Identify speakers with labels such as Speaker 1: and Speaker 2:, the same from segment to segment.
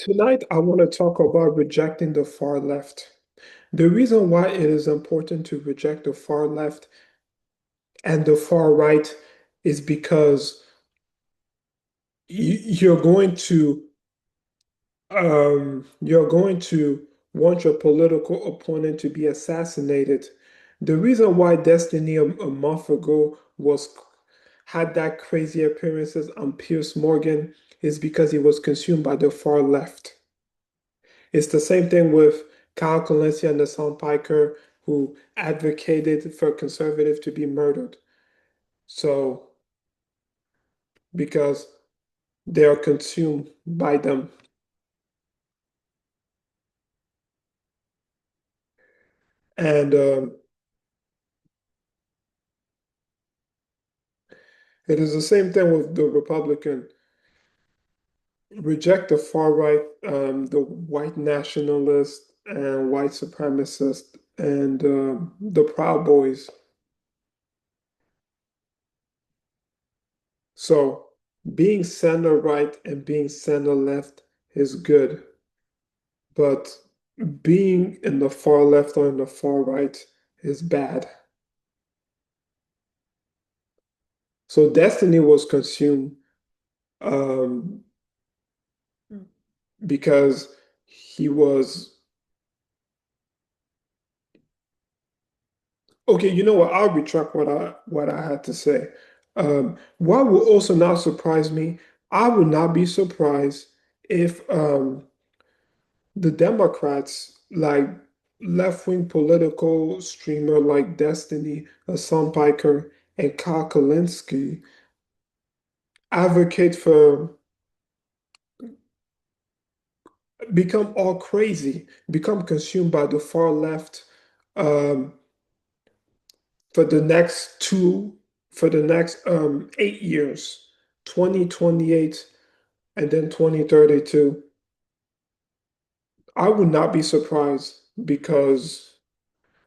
Speaker 1: Tonight, I want to talk about rejecting the far left. The reason why it is important to reject the far left and the far right is because you're going to you're going to want your political opponent to be assassinated. The reason why Destiny a month ago was had that crazy appearances on Piers Morgan is because he was consumed by the far left. It's the same thing with Kyle Kalinske and the Piker, who advocated for conservatives to be murdered. So, because they are consumed by them. And it is the same thing with the Republican. Reject the far right, the white nationalists and white supremacists and the Proud Boys. So, being center right and being center left is good. But being in the far left or in the far right is bad. So Destiny was consumed um, because he was okay. You know what? I'll retract what I had to say. What will also not surprise me, I would not be surprised if the Democrats, like left-wing political streamer like Destiny, Hassan Piker, and Kyle Kalinske advocate for become all crazy, become consumed by the far left um, for the next two, for the next 8 years, 2028 and then 2032. I would not be surprised because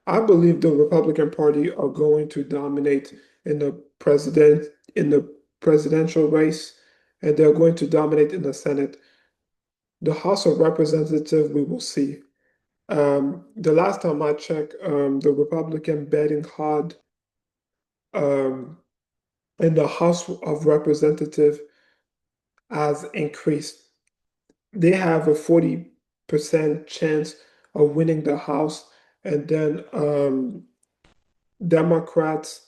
Speaker 1: I believe the Republican Party are going to dominate in the president in the presidential race, and they're going to dominate in the Senate. The House of Representatives, we will see. The last time I checked, the Republican betting hard um, in the House of Representatives has increased. They have a 40% chance of winning the House, and then Democrats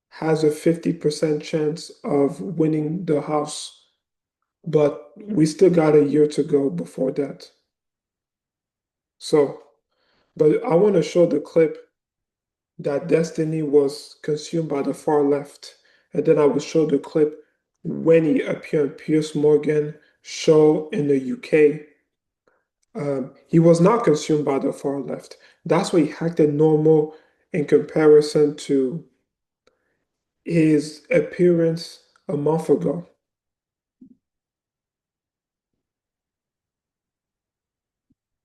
Speaker 1: has a 50% chance of winning the House. But we still got a year to go before that. So, but I want to show the clip that Destiny was consumed by the far left. And then I will show the clip when he appeared on Piers Morgan show in the UK. He was not consumed by the far left. That's why he acted normal in comparison to his appearance a month ago.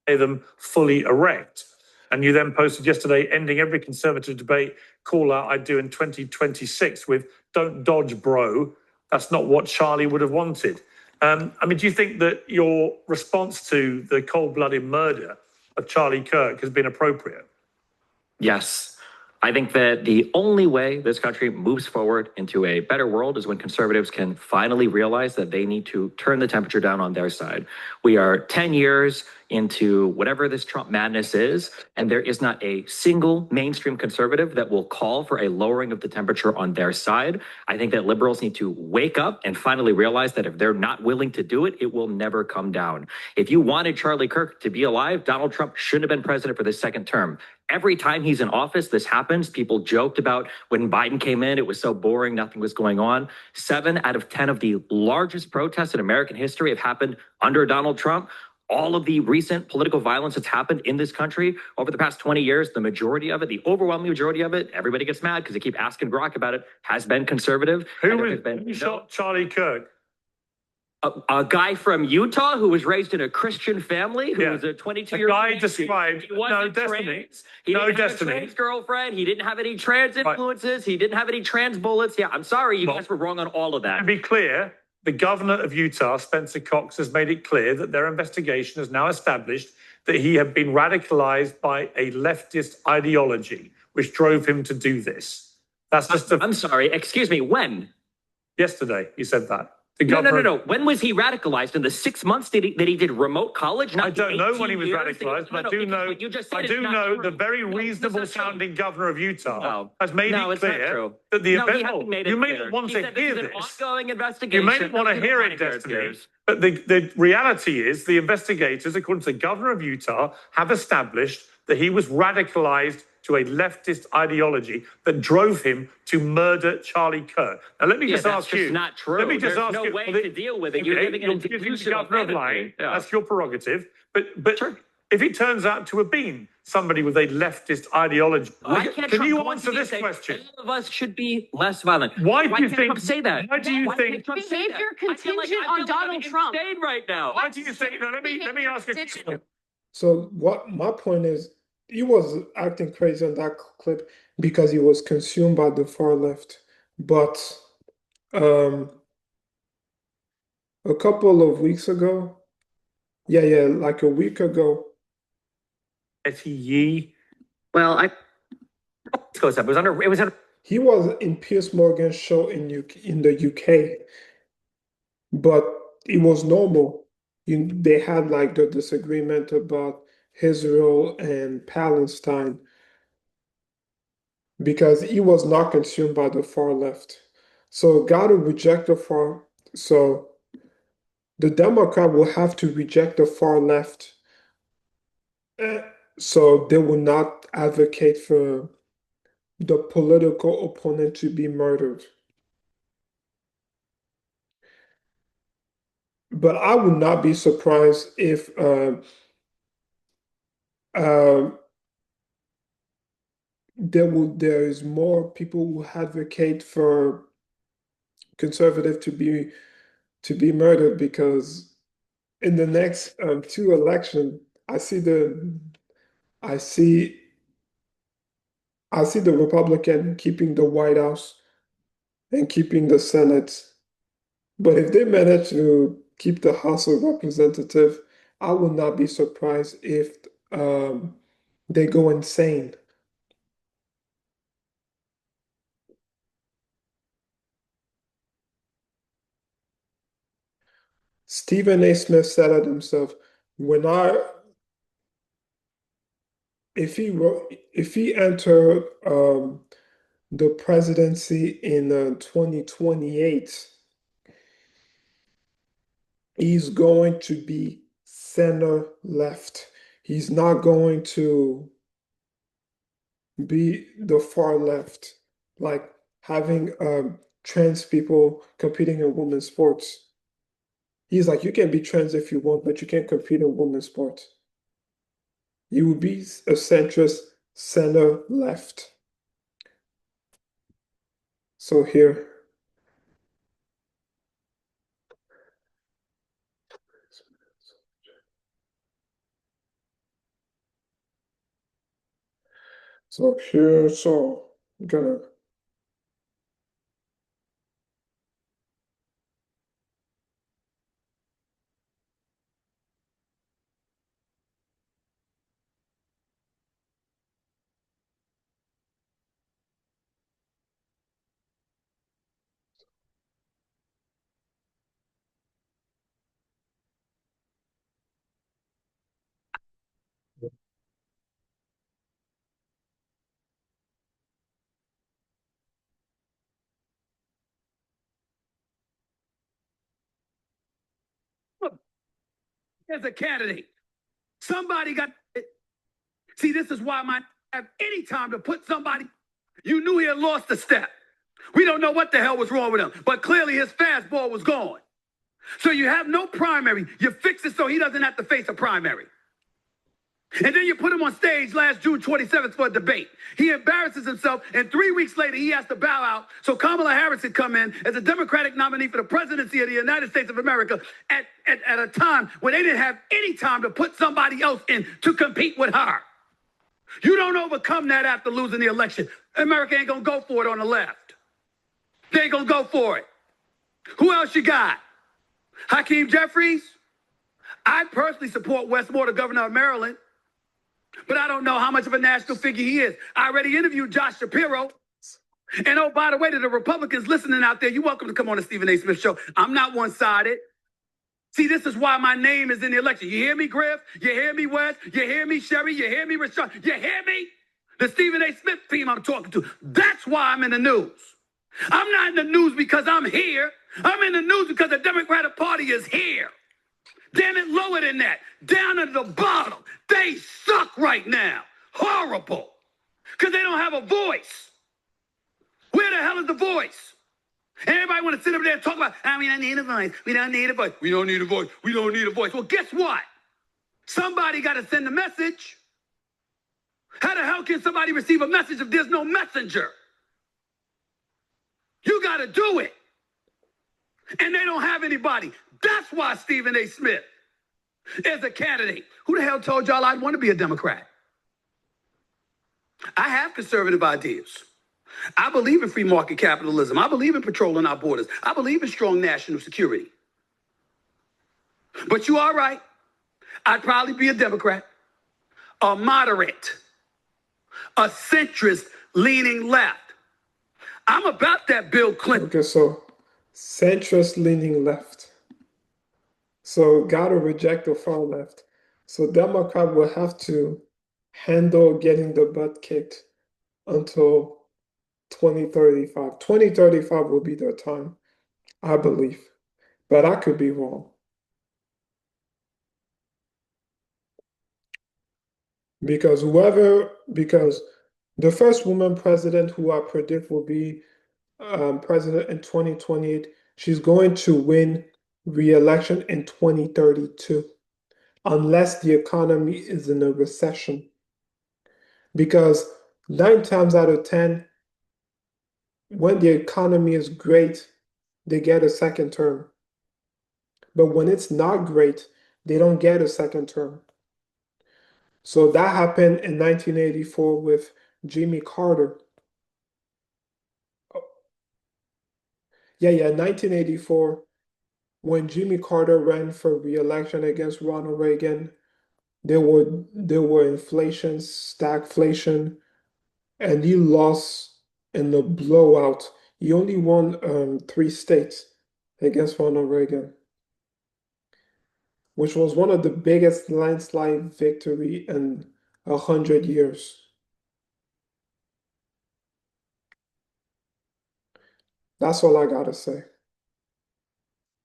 Speaker 2: Them fully erect. And you then posted yesterday, ending every conservative debate call out I'd do in 2026 with "Don't dodge, bro." That's not what Charlie would have wanted. Do you think that your response to the cold-blooded murder of Charlie Kirk has been appropriate?
Speaker 3: Yes. I think that the only way this country moves forward into a better world is when conservatives can finally realize that they need to turn the temperature down on their side. We are 10 years into whatever this Trump madness is, and there is not a single mainstream conservative that will call for a lowering of the temperature on their side. I think that liberals need to wake up and finally realize that if they're not willing to do it, it will never come down. If you wanted Charlie Kirk to be alive, Donald Trump shouldn't have been president for the second term. Every time he's in office, this happens. People joked about when Biden came in, it was so boring, nothing was going on. 7 out of 10 of the largest protests in American history have happened under Donald Trump. All of the recent political violence that's happened in this country over the past 20 years, the majority of it, the overwhelming majority of it, everybody gets mad because they keep asking Barack about it, has been conservative.
Speaker 2: Who shot Charlie Kirk?
Speaker 3: A guy from Utah who was raised in a Christian family, who was a 22-year-old.
Speaker 2: The guy described, no, Destiny.
Speaker 3: He didn't have a trans girlfriend. He didn't have any trans influences. He didn't have any trans bullets. Yeah, I'm sorry. You guys were wrong on all of that.
Speaker 2: To be clear, the governor of Utah, Spencer Cox, has made it clear that their investigation has now established that he had been radicalized by a leftist ideology, which drove him to do this. That's just
Speaker 3: I'm sorry, excuse me, when?
Speaker 2: Yesterday, he said that.
Speaker 3: No. When was he radicalized? In the 6 months that he did remote college?
Speaker 2: I don't know when he was radicalized, but I do know the very reasonable sounding governor of Utah has made it clear that the event. You may not want to hear this.
Speaker 3: Ongoing investigation.
Speaker 2: You may not want to hear it, Destiny. But the reality is, the investigators, according to the governor of Utah, have established that he was radicalized to a leftist ideology that drove him to murder Charlie Kirk. Now, let me just ask you.
Speaker 3: That's not true.
Speaker 2: Let me just ask
Speaker 3: you. There's no way to deal with it. You're living in a delusion of vanity.
Speaker 2: That's your prerogative. But sure. If it turns out to have been somebody with a leftist ideology, can you answer this question?
Speaker 3: All of us should be less violent.
Speaker 2: Why do you think
Speaker 3: Trump say that?
Speaker 2: Why do you think
Speaker 4: behavior contingent on Donald Trump?
Speaker 3: Right now.
Speaker 2: Why do you think? Let me ask you.
Speaker 1: So what my point is, he was acting crazy on that clip because he was consumed by the far left. But a couple of weeks ago, like a week ago.
Speaker 3: Well, it was under.
Speaker 1: He was in Piers Morgan's show in the UK, but it was normal. They had like the disagreement about Israel and Palestine because he was not consumed by the far left. So gotta reject the far. So the Democrat will have to reject the far left. So they will not advocate for the political opponent to be murdered. But I would not be surprised if there is more people who advocate for conservative to be murdered, because in the next two elections, I see the Republican keeping the White House and keeping the Senate. But if they manage to keep the House of Representatives, I would not be surprised if they go insane. Stephen A. Smith said it himself. If he entered the presidency in 2028, he's going to be center left. He's not going to be the far left, like having trans people competing in women's sports. He's like, you can be trans if you want, but you can't compete in women's sports. You will be a centrist center left. So here. So I'm gonna.
Speaker 5: As a candidate, somebody got. See, this is why I might have any time to put somebody. You knew he had lost a step. We don't know what the hell was wrong with him, but clearly his fastball was gone. So you have no primary. You fix it so he doesn't have to face a primary. And then you put him on stage last June 27th for a debate. He embarrasses himself, and 3 weeks later, he has to bow out so Kamala Harris could come in as a Democratic nominee for the presidency of the United States of America at a time when they didn't have any time to put somebody else in to compete with her. You don't overcome that after losing the election. America ain't going to go for it on the left. They ain't going to go for it. Who else you got? Hakeem Jeffries, I personally support Wes Moore, the governor of Maryland, but I don't know how much of a national figure he is. I already interviewed Josh Shapiro. And oh, by the way, to the Republicans listening out there, you're welcome to come on the Stephen A. Smith Show. I'm not one-sided. See, this is why my name is in the election. You hear me, Griff? You hear me, Wes? You hear me, Sherry? You hear me, Rashad? You hear me? The Stephen A. Smith team I'm talking to. That's why I'm in the news. I'm not in the news because I'm here. I'm in the news because the Democratic Party is here. Damn it, lower than that. Down at the bottom. They suck right now. Horrible. Because they don't have a voice. Where the hell is the voice? Everybody want to sit up there and talk about, we don't need a voice. We don't need a voice. We don't need a voice. We don't need a voice. Well, guess what? Somebody got to send a message. How the hell can somebody receive a message if there's no messenger? You got to do it. And they don't have anybody. That's why Stephen A. Smith is a candidate. Who the hell told y'all I'd want to be a Democrat? I have conservative ideas. I believe in free market capitalism. I believe in patrolling our borders. I believe in strong national security. But you are right. I'd probably be a Democrat, a moderate, a centrist leaning left. I'm about that Bill Clinton.
Speaker 1: Okay, so centrist leaning left. So gotta reject the far left. So Democrat will have to handle getting the butt kicked until 2035. 2035 will be their time, I believe. But I could be wrong. Because the first woman president who I predict will be president in 2028, she's going to win re-election in 2032, unless the economy is in a recession. Because 9 times out of 10, when the economy is great, they get a second term. But when it's not great, they don't get a second term. So that happened in 1984 with Jimmy Carter. Yeah, 1984, when Jimmy Carter ran for re-election against Ronald Reagan, there were inflation, stagflation, and he lost in the blowout. He only won 3 states against Ronald Reagan, which was one of the biggest landslide victory in 100 years. That's all I gotta say.